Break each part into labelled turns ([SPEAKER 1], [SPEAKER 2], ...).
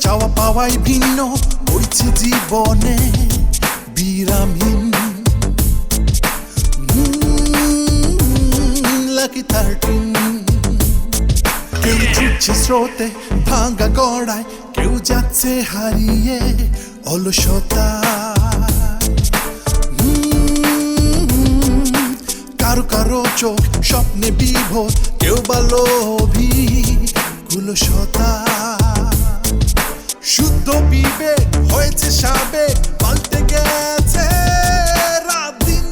[SPEAKER 1] চাওয়া পাওয়াই ভিন্ন হয়েছে জীবনে বিরামহীন। লাকি 13 কেউ ছুটছে স্রোতে ভাঙা গড়ায়, কেউ যাচ্ছে হারিয়ে অলসতা। কারো কারো চোখ স্বপ্নে বিভোর, কেউ বা লোভী কুলসতা। শুদ্ধ বিবেক হয়েছে সাবেক, পাল্টে গেছে রাত দিন।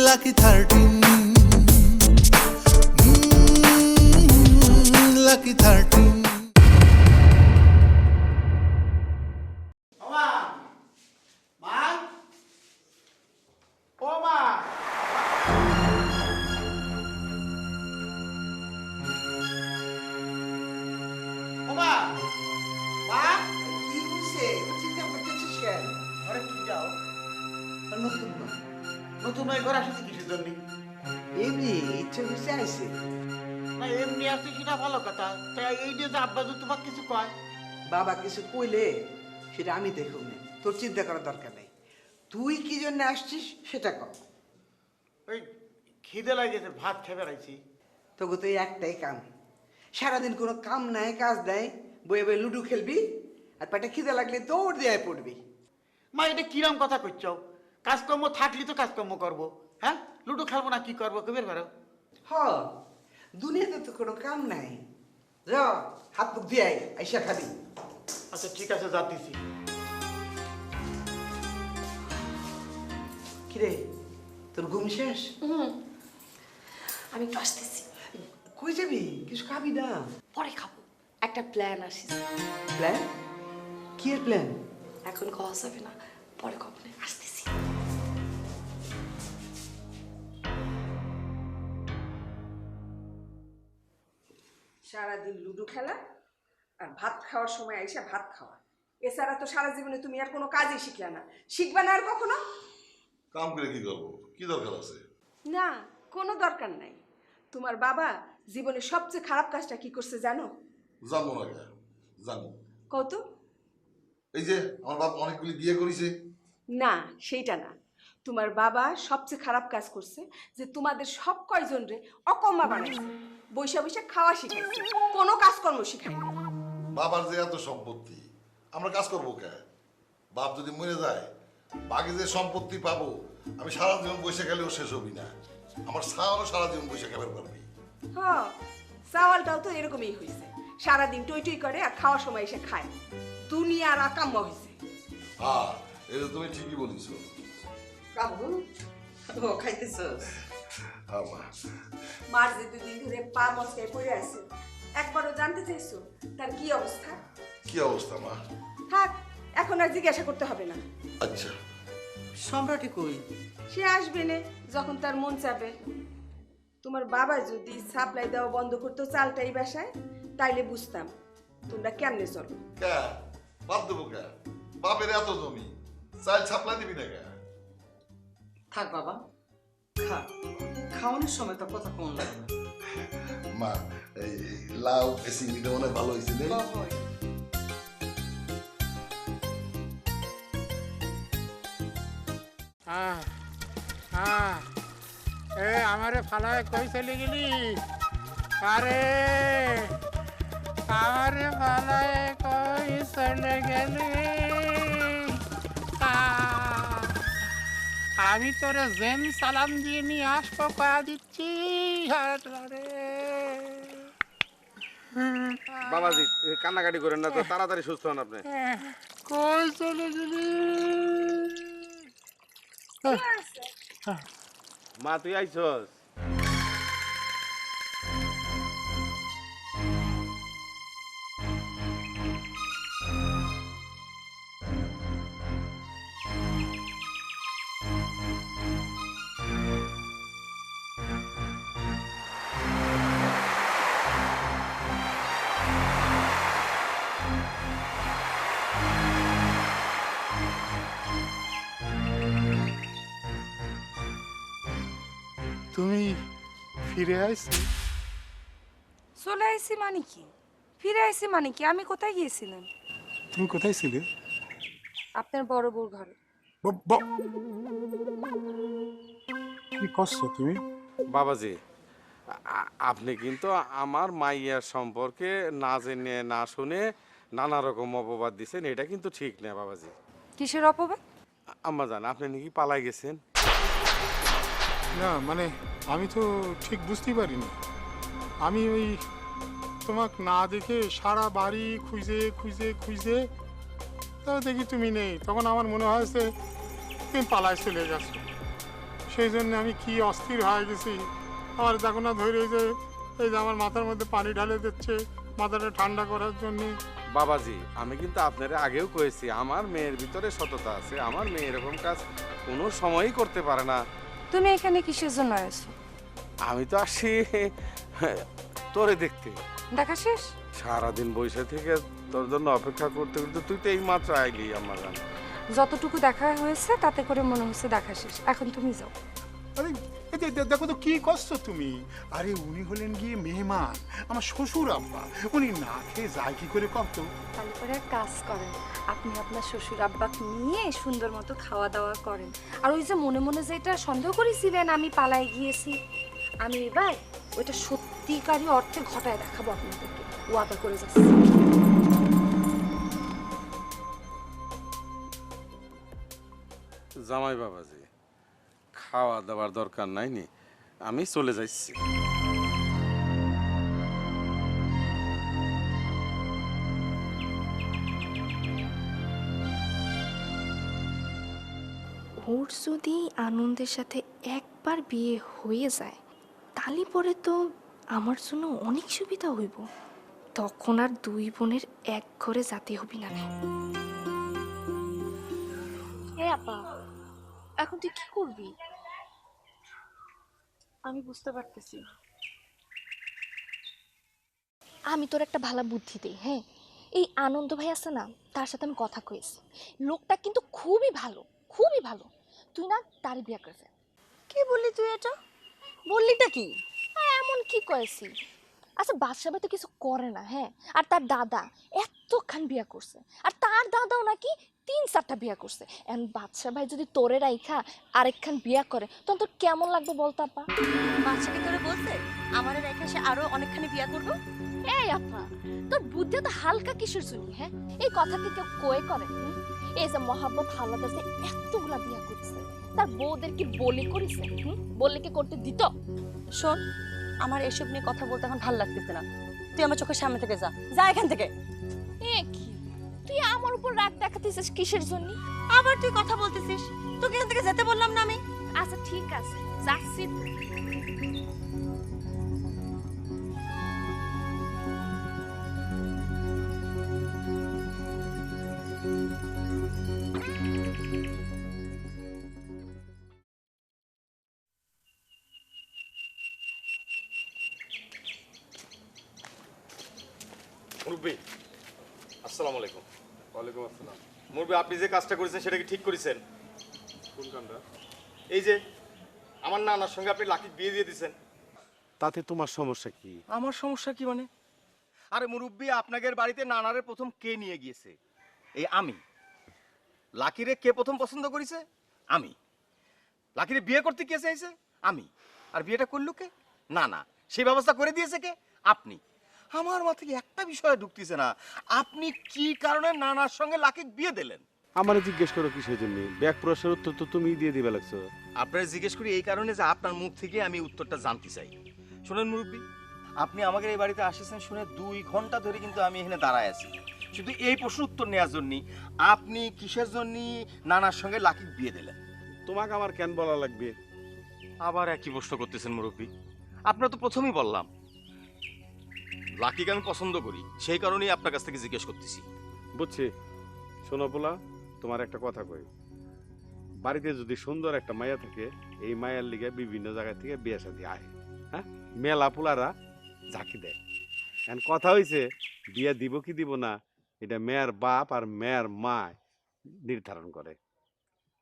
[SPEAKER 1] Lucky 13 lucky 13।
[SPEAKER 2] নতুন নয় ঘর আসছে কিসের জন্য?
[SPEAKER 3] এমনি ইচ্ছে করছে আইসে।
[SPEAKER 2] না এমনি আসছে সেটা ভালো কথা, তাই এই যে আব্বা যদি তোমাকে কিছু কয়।
[SPEAKER 3] বাবা কিছু কইলে সেটা আমি দেখুন না, তোর চিন্তা করার দরকার নেই। তুই কি জন্য আসছিস সেটা কর।
[SPEAKER 2] ওই খিদে লাগেছে, ভাত খেয়ে বেড়াইছি।
[SPEAKER 3] তোকে তো এই একটাই কাম, সারাদিন কোনো কাম নাই কাজ নাই, বয়ে বয়ে লুডো খেলবি আর পেটে খিদে লাগলে দৌড় দিয়ে পড়বি।
[SPEAKER 2] মা এটা কিরম কথা করছো? কাজকর্ম থাকলে তো কাজকর্ম করবো, হ্যাঁ? লুডো খেলবো না কি করবো কেবের বেরো।
[SPEAKER 3] হ, দুনিয়াতে তো কোনো কাম নাই, যা হাত মুখ দিয়ে আইসা খাবি।
[SPEAKER 2] আচ্ছা ঠিক আছে, যাচ্ছি।
[SPEAKER 3] কিরে তোর ঘুম শেষ?
[SPEAKER 4] আমি একটু আসতেছি।
[SPEAKER 3] কই যাবি? কিছু খাবি না?
[SPEAKER 4] পরে খাবো, একটা প্ল্যান আসিস।
[SPEAKER 3] প্ল্যান? কি এর প্ল্যান?
[SPEAKER 4] এখন খাওয়া যাবে না, পরে খাবো না, আসতেছি।
[SPEAKER 5] সারাদিন লুডো খেলা আর ভাত খাওয়ার সময় আইসা ভাত খাওয়া, এছাড়া তো সারা জীবনে তুমি আর কোনো কাজই শিখলে না, শিখবে না আর কখনো?
[SPEAKER 6] কাম করে কি করবো? কি দরকার আছে?
[SPEAKER 5] না, কোনো দরকার নাই। তোমার বাবা জীবনে সবচেয়ে খারাপ কাজটা কি করছে জানো?
[SPEAKER 6] জানবো না কেন? জানবো।
[SPEAKER 5] কত?
[SPEAKER 6] এই যে আমার বাপ অনেকগুলি বিয়ে করেছে।
[SPEAKER 5] না, সেইটা না। তোমার বাবা সবচেয়ে খারাপ কাজ করছে যে তোমাদের সব কয়জন রে অকম্মা বানাইছে, বৈশা বৈশা খাওয়া শিখাইছে, কোনো কাজকর্ম শিখায় না।
[SPEAKER 6] বাবার যে এত সম্পত্তি, আমরা কাজ করবো কে? বাপ যদি মরে যায়, বাকি যে সম্পত্তি পাবো আমি সারা জীবন বসে গেলেও শেষ হবি না। আমার ছাওয়ারও সারা জীবন বসে খেতে পারবি।
[SPEAKER 5] হ্যাঁ, চাওয়ালটাও তো এরকমই হয়েছে, সারাদিন টই টই করে আর খাওয়ার সময় এসে খায়। দুনিয়ার আকাম্মা হয়েছে।
[SPEAKER 6] হ্যাঁ, এটা তুমি ঠিকই বলিস।
[SPEAKER 3] কাবু ও খাইতেছস?
[SPEAKER 6] হ্যাঁ মা।
[SPEAKER 5] মার যে দুদিন ধরে পা মচকায় পড়ে আছে, একবারও জানতে চাইছো তার কি অবস্থা?
[SPEAKER 6] কি অবস্থা মা?
[SPEAKER 5] থাক, এখন আর জিজ্ঞাসা করতে হবে না।
[SPEAKER 6] আচ্ছা।
[SPEAKER 3] সম্রাটই কই?
[SPEAKER 5] সে আসবে না যখন তার মন চাবে। তোমার বাবা যদি সাপ্লাই দেওয়া বন্ধ করতো চালটাই বাসায়, তাইলে বুঝতাম তোমরা কেমনে চলো।
[SPEAKER 6] কে বাদ দেবো কে? বাপের এত জমি, চাল ছাপলা দিবি না কে?
[SPEAKER 7] থাক বাবা, খা, খাওয়ানোর সময় তো কথা কম লাগে না।
[SPEAKER 6] মা, এই লাউ চিংড়িটা মনে হয় ভালো হয়েছে রে।
[SPEAKER 8] এ আমারে ফালায় কই চলে গেলি? আরে আমারে ফালায় কই চলে গেলি? আমি তোরে জেন সালাম দিয়ে নিয়ে আসবো কয়া দিচ্ছি।
[SPEAKER 9] বাবাজি কান্নাকাটি করেন না তো, তাড়াতাড়ি সুস্থ হন আপনি।
[SPEAKER 8] কই চলে গেলি?
[SPEAKER 9] মা তুই আইছস?
[SPEAKER 8] তুমি ফিরে আইছো?
[SPEAKER 5] চলে আইছি মানে কি, ফিরে আইছি মানে কি? আমি কোথায় গিয়েছিলাম?
[SPEAKER 8] তুমি কোথায় ছিলে?
[SPEAKER 5] আপনার বড় বউর ঘরে।
[SPEAKER 8] কি করছো তুমি?
[SPEAKER 9] বাবাজি, আপনি কিন্তু আমার মাইয়ার সম্পর্কে না জেনে না শুনে নানা রকম অপবাদ দিছেন, এটা কিন্তু ঠিক না বাবাজি।
[SPEAKER 5] কিসের অপবাদ?
[SPEAKER 9] আম্মা জান, আপনি নাকি পালাই গেছেন?
[SPEAKER 8] না মানে আমি তো ঠিক বুঝতেই পারিনি। আমি ওই তোমাকে না দেখে সারা বাড়ি খুঁজে খুঁজে খুঁজে তাও দেখি তুমি নেই, তখন আমার মনে হয়েছে তুমি পালায় চলে গেছো। সেই জন্য আমি কি অস্থির হয়ে গেছি। আমার দেখো না ধরে এই যে আমার মাথার মধ্যে পানি ঢালে দিচ্ছে মাথাটা ঠান্ডা করার জন্যে।
[SPEAKER 9] বাবাজি, আমি কিন্তু আপনারা আগেও কয়েছি আমার মেয়ের ভিতরে সততা আছে, আমার মেয়ে এরকম কাজ কোনো সময়ই করতে পারে না।
[SPEAKER 5] তুমি এখানে কিসের জন্য আসছো?
[SPEAKER 9] আমি তো আসি তোরে দেখতে।
[SPEAKER 5] দেখা শেষ?
[SPEAKER 9] সারাদিন বসে থেকে তোর জন্য অপেক্ষা করতে করতে তুই তো এই মাত্র আইলি আম্মা জান।
[SPEAKER 5] যতটুকু দেখা হয়েছে তাতে করে মনে হচ্ছে দেখা শেষ, এখন তুমি যাও।
[SPEAKER 8] আরে এই যে দেখো তো কি করছো তুমি। আরে উনি হলেন গিয়ে মেহমান, আমার শ্বশুর আব্বা, উনি না খেয়ে যায় কি করে কত।
[SPEAKER 5] তাহলে করে এক কাজ করেন, আপনি আপনার শ্বশুর আব্বাকে নিয়ে সুন্দর মতো খাওয়া দাওয়া করেন। আর ওই যে মনে মনে যেটা সন্দেহ করেছিলেন আমি পালাই গিয়েছি, আমি এবার ওইটা সত্যিকারই অর্থে ঘটায় দেখাবো আপনাদেরকে, ওয়াদা করে যাচ্ছি।
[SPEAKER 9] জামাই বাবাজি, খাওয়া দাওয়ার দরকার নাই নি, আমি চলে যাচ্ছি।
[SPEAKER 4] ওর যদি আনন্দের সাথে একবার বিয়ে হয়ে যায় তাহলে পরে তো আমার জন্য অনেক সুবিধা হইব, তখন আর দুই বোনের এক ঘরে যেতে হবি না। এ আপা, এখন তুই কি করবি?
[SPEAKER 5] আমি বুঝতে পারতেছি।
[SPEAKER 4] আমি তোর একটা ভালো বুদ্ধি দিই, হ্যাঁ? এই আনন্দ ভাই আছে না, তার সাথে আমি কথা কয়েছি, লোকটা কিন্তু খুবই ভালো, খুবই ভালো। তুই না তার বিয়ে করে ফেল।
[SPEAKER 5] কি বললি তুই এটা? বললিটা কি?
[SPEAKER 4] এমন কি কয়েছি? আচ্ছা বাদশা ভাই তো কিছু করে না, হ্যাঁ? আর তার দাদা এতখান বিয়া করছে, আর তার দাদাও নাকি 3-4টা বিয়া করছে। এখন বাদশা ভাই যদি তোরে রাইখা আরেকখান বিয়া করে তখন তোর কেমন লাগবে বলতো আপা?
[SPEAKER 5] বাচ্চাকে তোরে বলছে আমারে রেখে সে আরো অনেকখানি বিয়া করবো?
[SPEAKER 4] এই আপা, তোর বুদ্ধি তো হালকা কিসের জন্য, হ্যাঁ? এই কথা কি কেউ কয়ে করে? এই যে মহাব্বত হালাদার যে এতগুলা বিয়া করছে, তার বউদের কি বলি করেছে? বললে কি করতে দিত?
[SPEAKER 5] শোন, আমার এসব নিয়ে কথা বলতে এখন ভালো লাগতেছে না। তুই আমার চোখের সামনে থেকে যা, যা এখান থেকে।
[SPEAKER 4] এ কি, তুই আমার উপর রাগ দেখাতেছিস কিসের জন্য?
[SPEAKER 5] আবার তুই কথা বলতেছিস? তোকে এখান থেকে যেতে বললাম না আমি?
[SPEAKER 4] আচ্ছা ঠিক আছে, যাচ্ছি।
[SPEAKER 10] মুরব্বী, আসসালামু আলাইকুম।
[SPEAKER 9] ওয়ালাইকুম আসসালাম।
[SPEAKER 10] মুরব্বী, আপনি যে কাজটা করেছেন সেটা কি ঠিক করেছেন?
[SPEAKER 9] কোন কামটা?
[SPEAKER 10] এই যে আমার নানার সঙ্গে আপনি লাকির বিয়ে দিয়ে দিয়েছেন।
[SPEAKER 9] তাতে তোমার সমস্যা কি?
[SPEAKER 10] আমার সমস্যা কি মানে? আরে মুরব্বী, আপনাদের বাড়িতে নানারে প্রথম কে নিয়ে গিয়েছে? এই আমি। লাকিরে কে প্রথম পছন্দ করেছে? আমি। লাকিরে বিয়ে করতে কে চাইছে? আমি। আর বিয়েটা করলো কে? না না, সেই ব্যবস্থা করে দিয়েছে কে? আপনি। আমার মাথায় একটা বিষয় ঢুকতেছে না, আপনি কি কারণে নানার সঙ্গে লাকির বিয়ে দিলেন?
[SPEAKER 9] আমারে জিজ্ঞেস করো কিসের জন্য? ব্যাক প্রশ্নের উত্তর তো তুমিই দিয়ে দিবে লাগছো।
[SPEAKER 10] আপনারা জিজ্ঞেস করি এই কারণে যে আপনার মুখ থেকে আমি উত্তরটা জানতে চাই। শুনেন মুরব্বী, আপনি আমাদের এই বাড়িতে আসেছেন শুনে 2 ঘন্টা ধরে কিন্তু আমি এখানে দাঁড়ায় আছি শুধু এই প্রশ্ন উত্তর নেওয়ার জন্য। আপনি কিসের জন্য নানার সঙ্গে লাকির বিয়ে দিলেন?
[SPEAKER 9] তোমাকে আমার কেন বলা লাগবে?
[SPEAKER 10] আবার একই প্রশ্ন করতেছেন মুরব্বী। আপনারা তো প্রথমেই বললাম লাকিকে আমি পছন্দ করি, সেই কারণেই আপনার কাছ থেকে জিজ্ঞেস করতেছি।
[SPEAKER 9] বুঝছি। শোনো পোলা, তোমার একটা কথা কই। বাড়িতে যদি সুন্দর একটা মায়া থাকে, এই মায়ার লিগে বিভিন্ন জায়গা থেকে বিয়ে শাদী আয়, হ্যাঁ? মেলা পোলারা ঝাঁকি দেয়। এখন কথা হইছে বিয়ে দিব কি দিব না, এটা মেয়ের বাপ আর মেয়ের মা নির্ধারণ করে।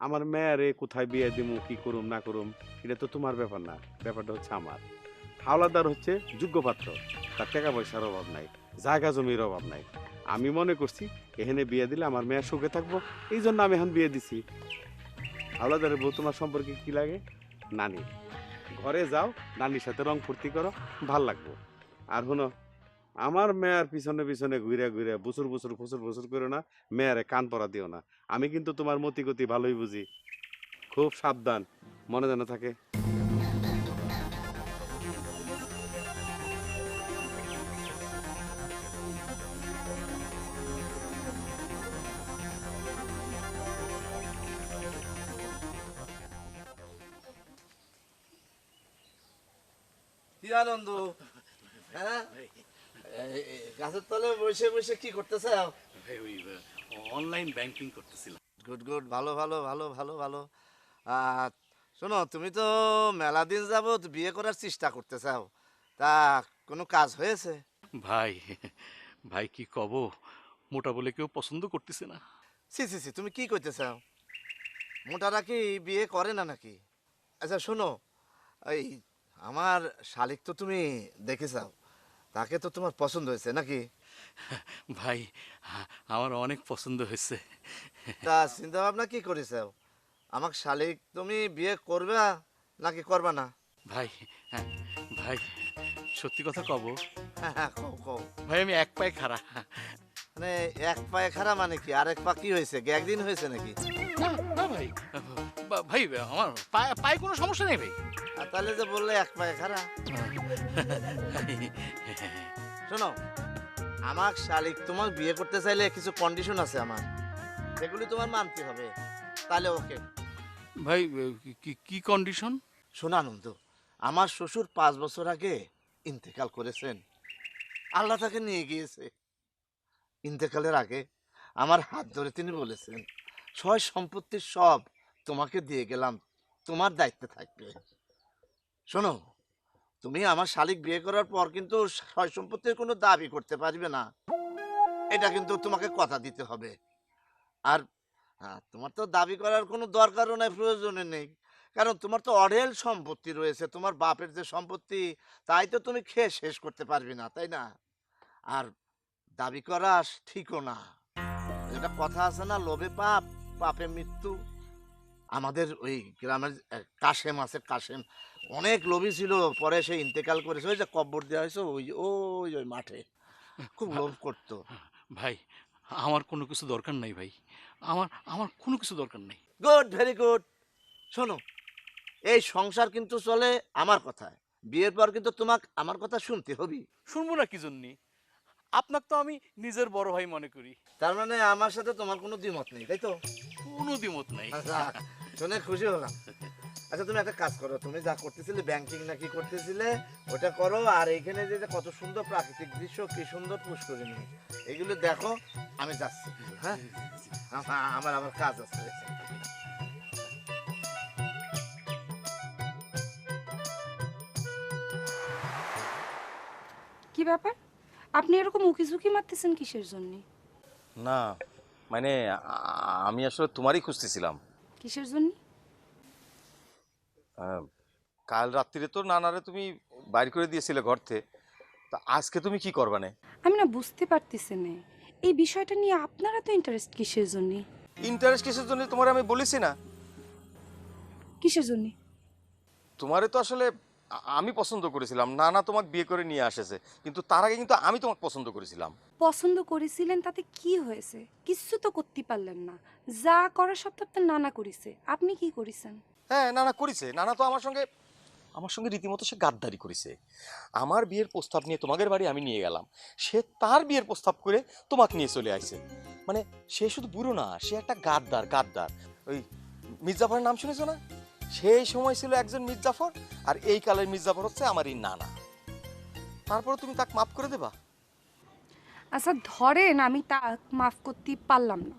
[SPEAKER 9] আমার মেয়েরে কোথায় বিয়ে দিমু, কি করুম না করুম, এটা তো তোমার ব্যাপার না, ব্যাপারটা হচ্ছে আমার। হাওলাদার হচ্ছে যোগ্য পাত্র, তার টাকা পয়সার অভাব নাই, জায়গা জমির অভাব নাই। আমি মনে করছি এখানে বিয়ে দিলে আমার মেয়ের সুখে থাকবো, এই জন্য আমি এখন বিয়ে দিছি। হাওলাদারের বউ তোমার সম্পর্কে কি লাগে? নানি। ঘরে যাও, নানির সাথে রং ফুর্তি করো, ভাল লাগবো। আর শোনো, আমার মেয়ের পিছনে পিছনে ঘুরে ঘুরে বছর বছর বছর বছর করো না, মেয়েরে কান পরা দিও না। আমি কিন্তু তোমার মতি গতি ভালোই বুঝি, খুব সাবধান, মনে যেন থাকে।
[SPEAKER 11] কি আনন্দ, হ্যাঁ? গাছের তলে বসে বসে কি করতেছ?
[SPEAKER 12] অনলাইন ব্যাংকিং করতেছিলাম।
[SPEAKER 11] গুড গুড, ভালো ভালো ভালো ভালো ভালো। শোনো, তুমি তো মেলা দিন যাবত বিয়ে করার চেষ্টা করতে চাও, তা কোনো কাজ হয়েছে?
[SPEAKER 12] ভাই ভাই কি কব, মোটা বলে কেউ পছন্দ করতেছে না।
[SPEAKER 11] সি সি সি, তুমি কি করতে চাও? মোটারা কি বিয়ে করে না নাকি? আচ্ছা শোনো, এই আমার শালিক তো তুমি দেখে চাও, তাকে তো তোমার পছন্দ হয়েছে নাকি?
[SPEAKER 12] ভাই আমার অনেক পছন্দ হয়েছে।
[SPEAKER 11] তা চিন্তা ভাবনা কি করেছ? আমাকে শালিক তুমি বিয়ে করবে নাকি করবা না?
[SPEAKER 12] ভাই ভাই সত্যি কথা কব,
[SPEAKER 11] হ্যাঁ কও কও।
[SPEAKER 12] ভাই আমি এক পায়ে খাড়া।
[SPEAKER 11] মানে এক পায়ে খাড়া মানে কি? আরেক পা কি হয়েছে? একদিন হয়েছে নাকি?
[SPEAKER 12] না না ভাই, ভাই আমার পায়ে কোনো সমস্যা নেই ভাই।
[SPEAKER 11] আর তাহলে যে বললে এক পায়ে খাড়া। শোনো, আমার শালিক তোমার বিয়ে করতে চাইলে কিছু কন্ডিশন আছে আমার, সেগুলি তোমার মানতে হবে, তাহলে ওকে।
[SPEAKER 12] ভাই কি কন্ডিশন?
[SPEAKER 11] শোনো আনন্দ, আমার শ্বশুর 5 বছর আগে ইন্তেকাল করেছেন, আল্লাহ তাকে নিয়ে গিয়েছে। ইন্তেকালের আগে আমার হাত ধরে তিনি বলেছেন, সয় সম্পত্তি সব তোমাকে দিয়ে গেলাম, তোমার দায়িত্বে থাকবে। শোনো, তুমি আমার শালিক বিয়ে করার পর কিন্তু সয় সম্পত্তির কোনো দাবি করতে পারবে না, এটা কিন্তু তোমাকে কথা দিতে হবে। আর তোমার তো দাবি করার কোনো দরকারও নাই, প্রয়োজনও নেই, কারণ তোমার তো অঢেল সম্পত্তি রয়েছে। তোমার বাপের যে সম্পত্তি, তাই তো তুমি খেয়ে শেষ করতে পারবে না, তাই না? আর দাবি করা ঠিকও না, এটা কথা আছে না, লোভে পাপ পাপে মৃত্যু। আমাদের ওই গ্রামের কাশেম আছে, কাশেম অনেক লোভী ছিল, পরে সে ইন্তেকাল করেছে, ওই যে কব্বর দেওয়া হয়েছে ওই ওই ওই মাঠে, খুব লোভ করতো।
[SPEAKER 12] ভাই আমার কোনো কিছু দরকার নাই ভাই, আমার আমার কোনো কিছু দরকার নেই।
[SPEAKER 11] Good, very good. শোনো, এই সংসার কিন্তু চলে আমার কথায়, বিয়ের পর কিন্তু তোমাকে আমার কথা শুনতে হবে।
[SPEAKER 12] শুনবো না কি জন্যে? আপনাকে তো আমি নিজের বড় ভাই মনে করি।
[SPEAKER 11] তার মানে আমার সাথে তোমার কোনো দ্বিমত নেই, তাই তো?
[SPEAKER 12] কোনো দ্বিমত নাই।
[SPEAKER 11] আচ্ছা, শুনে খুশি হলাম। আচ্ছা তুমি একটা কাজ করো, তুমি যা করতেছিলে ব্যাংকিং না কি করতেছিলে ওটা করো, আর এইখানে যে কত সুন্দর প্রাকৃতিক দৃশ্য, কি সুন্দর পুষ্করিণী, এগুলো দেখো। আমি যাচ্ছি, হ্যাঁ আমার আবার কাজ আছে।
[SPEAKER 5] কি ব্যাপার, আপনি এরকম উকি ঝুঁকি মারতেছেন কিসের জন্য?
[SPEAKER 10] না মানে আমি আসলে তোমারই খুঁজতেছিলাম।
[SPEAKER 5] কিসের জন্য?
[SPEAKER 10] কাল রাত্রিরে তো নানারে তুমি বাইর করে দিয়েছিলে ঘর থেকে, তা আজকে তুমি কি করবা না?
[SPEAKER 5] আমি না বুঝতে পারতেছি না এই বিষয়টা নিয়ে আপনারা তো ইন্টারেস্ট কিসের জন্য?
[SPEAKER 10] ইন্টারেস্ট কিসের জন্য তোমার আমি বলেছি না?
[SPEAKER 5] কিসের জন্য?
[SPEAKER 10] তোমারে তো আসলে আমি পছন্দ করেছিলাম, নানা তোমাকে বিয়ে করে নিয়ে আসেছে, কিন্তু তার আগে কিন্তু আমি তোমাকে পছন্দ করেছিলাম।
[SPEAKER 5] পছন্দ করেছিলেন তাতে কি হয়েছে? কিছু তো করতে পারলেন না, যা করার সব তো আপনার নানা করেছে, আপনি কি করেছেন?
[SPEAKER 10] হ্যাঁ নানা করেছে, নানা তো আমার সঙ্গে রীতিমতো সে গাদ্দারি করেছে। আমার বিয়ের প্রস্তাব নিয়ে তোমাদের বাড়ি আমি নিয়ে গেলাম, সে তার বিয়ের প্রস্তাব করে তোমাকে নিয়ে চলে আসছে। মানে সে শুধু বুড়ো না, সে একটা গাদ্দার। ওই মির্জাফরের নাম শুনেছো না? সেই সময় ছিল একজন মির্জাফর, আর এই কালের মির্জাফর হচ্ছে আমার এই নানা। তারপরে তুমি তাকে মাফ করে দেবা?
[SPEAKER 5] আচ্ছা ধরেন আমি তা মাফ করতে পারলাম না,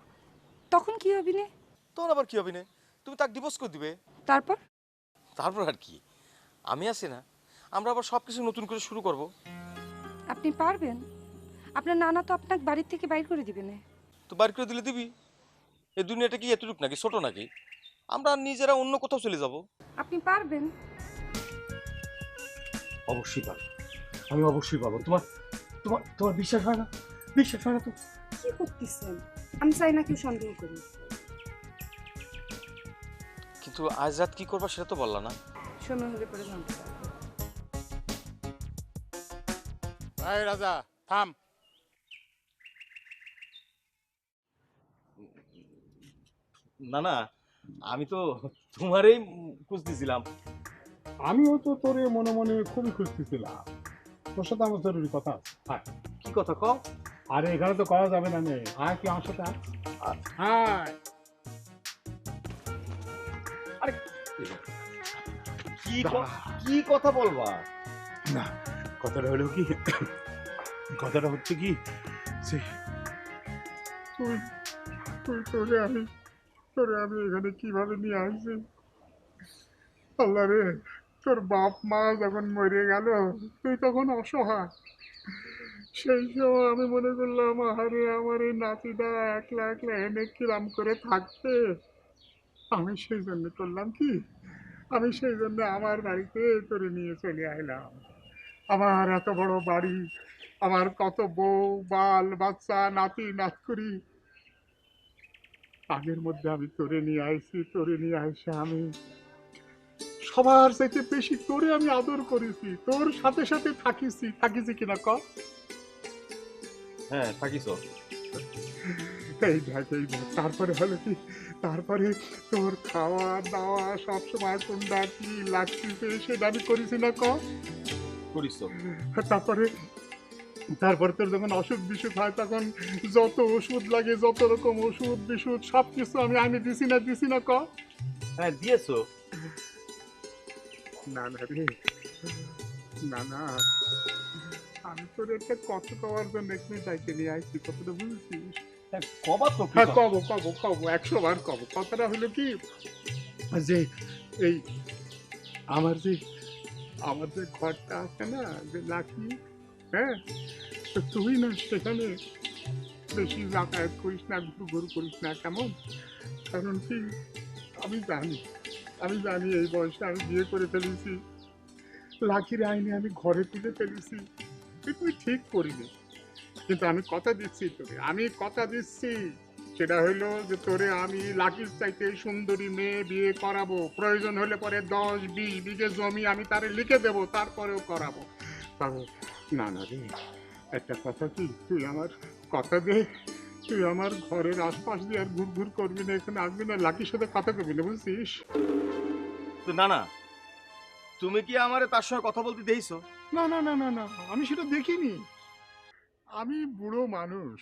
[SPEAKER 5] তখন কি হবে না?
[SPEAKER 10] তখন আবার কি হবে না? তুমি তাকে ডিভোর্স করে দিবে।
[SPEAKER 5] তারপর?
[SPEAKER 10] তারপর আর কি, আমি আছি না, আমরা আবার সব কিছু নতুন করে শুরু করব।
[SPEAKER 5] আপনি পারবেন? আপনার নানা তো আপনাকে বাড়ির থেকে বাইর করে দিবে না।
[SPEAKER 10] তো বাইর করে দিলে দিবি, এই দুনিয়াটা কি এতটুক নাকি, ছোট নাকি? আমরা নিজেরা অন্য কোথাও চলে যাব।
[SPEAKER 5] আপনি পারবেন?
[SPEAKER 10] অবশ্যই পাবো, আমি অবশ্যই পাবো। তোমার তোমার তোমার বিশ্বাস হয় না? বিশ্বাস হয় না তো?
[SPEAKER 5] কি করতেছেন? আমি চাই না কেউ সন্দেহ করি।
[SPEAKER 10] কিন্তু আজ রাত কি করবা সেটা তো বললা না।
[SPEAKER 5] সময় হলে পরে জানতে পারবো।
[SPEAKER 8] এই রাজা থাম।
[SPEAKER 10] না না, আমি তো তোমারই খুঁজতেছিলাম।
[SPEAKER 8] আমিও তো তোরে মনে মনে খুবই খুঁজতেছিলাম। তোর সাথে আমার জরুরি কথা আছে। আয়।
[SPEAKER 10] কি কথা কও?
[SPEAKER 8] আরে এখানে তো করা যাবে না নে। আয় কি আমার সাথে আয়। আয়।
[SPEAKER 10] আরে কি কথা বলবা?
[SPEAKER 8] না কথাটা হলো কি, কথাটা হচ্ছে কি যে তুই তুই তোরে আমি এখানে কিভাবে নিয়ে আসছি। আল্লাহ রে, তোর বাপ মা যখন মরে গেল তুই তখন অসহায়। সেই সময় আমি মনে করলাম আহারে আমার এই নাতিটা একলা একলা এনে কিরাম করে থাকতে। আমি সেই জন্য করলাম কি, আমি সেই জন্য আমার বাড়িতে তোরে নিয়ে চলে আইলাম। আমার এত বড় বাড়ি, আমার কত বউ বাল বাচ্চা নাতি নাতকুরি, আগের মধ্যে আমি তোরে নিয়ে আইছি। তোরে নিয়ে আইসে আমি সবার থেকে বেশি তোরে আমি আদর করেছি, তোর সাথে সাথে থাকিছি কিনা ক?
[SPEAKER 10] হ্যাঁ থাকিস।
[SPEAKER 8] এই দেখ তারপরে হলো কি, তারপরে তোর খাওয়া দাওয়া সবসময় কোনটা কি লাগতেছে সেটা আমি করেছি না ক?
[SPEAKER 10] করিস।
[SPEAKER 8] তারপরে তোর যখন অসুখ বিসুখ হয় তখন যত ওষুধ লাগে, যত রকম ওষুধ বিসুধ সব কিছু আমি দিছি না ক?
[SPEAKER 10] হ্যাঁ দিয়েছো।
[SPEAKER 8] না না রে, না না, আমি তোর একটা কথা কওয়ার জন্য একটু দায়িত্ব নিয়ে আসছি। কথাটা বুঝছিস?
[SPEAKER 10] কবা তো?
[SPEAKER 8] হ্যাঁ কব 100 বার কব। কথাটা হলো কি যে এই আমার যে ঘরটা আছে না, যে লাকি, হ্যাঁ, তো তুই না সেখানে বেশি যাতায়াত করিস না, ঘুর করিস না, কেমন? কারণ কি আমি জানি এই বয়সে আমি বিয়ে করে ফেলেছি, লাকির আইনে আমি ঘরে তুলে ফেলেছি। তুই ঠিক করিনি, কিন্তু আমি কথা দিচ্ছি তোরে, সেটা হইলো যে তোরে আমি লাকির চাইতে সুন্দরী মেয়ে বিয়ে করাবো। প্রয়োজন হলে পরে 10-20 বিঘে জমি আমি তারে লিখে দেবো, তারপরেও করাবো। তবে না না রে, একটা কথা কি, তুই আমার কথা দে, তুই আমার ঘরের আশপাশ দিয়ে আর ঘুর করবি না, এখানে আসবি না, লাকির সাথে কথা কবি না, বুঝছিস?
[SPEAKER 10] তো না না, তুমি কি আমারে তার সঙ্গে কথা বলতে দেইছো?
[SPEAKER 8] না না না না না, আমি সেটা দেখিনি। আমি বুড়ো মানুষ,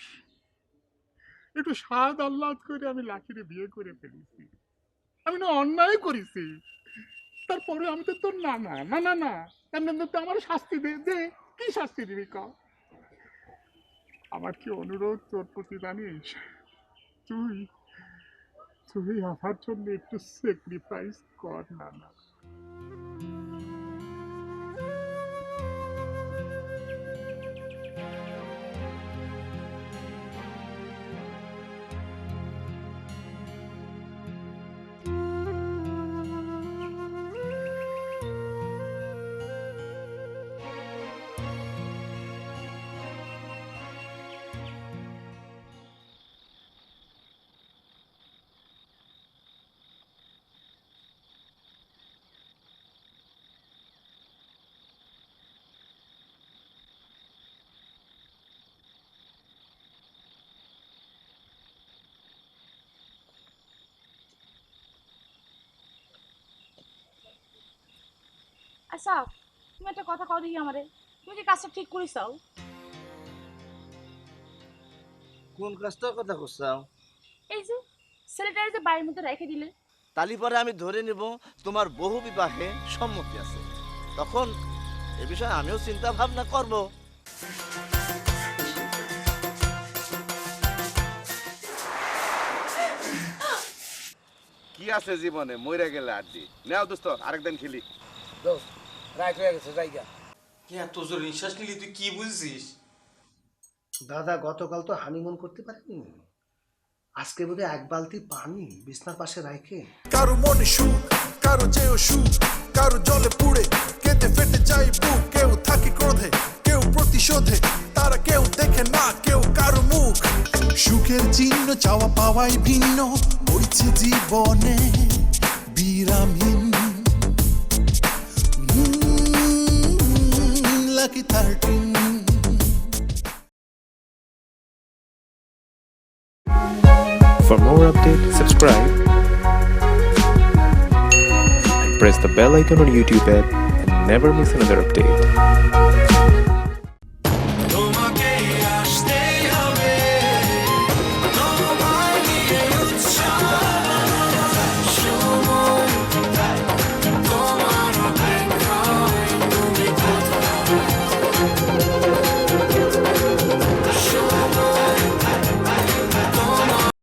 [SPEAKER 8] একটু স্বাদ আহ্লাদ করে আমি লাকিরে বিয়ে করে ফেলেছি। আমি না অন্যায় করেছি, তারপরে আমি তো তোর না না না না না এমনি তো আমার শাস্তি দে। কি শাস্তি দিবি ক? আমার কি অনুরোধ তোর প্রতি জানিস, তুই আমার জন্য একটু স্যাক্রিফাইস কর না না।
[SPEAKER 4] আচ্ছা তুমি একটা কথা কও দেখি আমারে, তুমি কি কাজটা ঠিক করিছাও?
[SPEAKER 11] কোন কাজটার কথা করছাও?
[SPEAKER 4] এই যে ছেলেটারে যে বাড়ির মধ্যে রেখে দিলে।
[SPEAKER 11] তালি পরে আমি ধরে নিব তোমার বহু বিবাহে সম্মতি আছে, তখন এ বিষয়ে আমিও চিন্তা ভাবনা করব।
[SPEAKER 9] কি আছে জীবনে, মইরা গেলে আড্ডি নেও দোস্ত, আরেকদিন খেলি।
[SPEAKER 3] রাইট হয়ে গেছে জায়গা।
[SPEAKER 12] কি এত জোর নিঃশ্বাস নিলি, তুই কি বুঝছিস?
[SPEAKER 3] দাদা গতকাল তো হানিমুন করতে পারেনি,
[SPEAKER 13] আজকে বোধহয় এক বালতি পানি বিছনার পাশে রাখে।
[SPEAKER 1] কারো মনে সুখ, কারো যেও সুখ, কারো জলে পুড়ে কেঁদে ফেটে যায় বুক। কেউ থাকে ক্রোধে, কেউ প্রতিশোধে, তারা কেউ দেখে না কেউ কারো মুখ। সুখের চিহ্ন চাওয়া পাওয়াই ভিন্ন, বইছে জীবনে বিরামহীন। Lucky 13।
[SPEAKER 14] For more updates, subscribe and press the bell icon on YouTube app and never miss another update.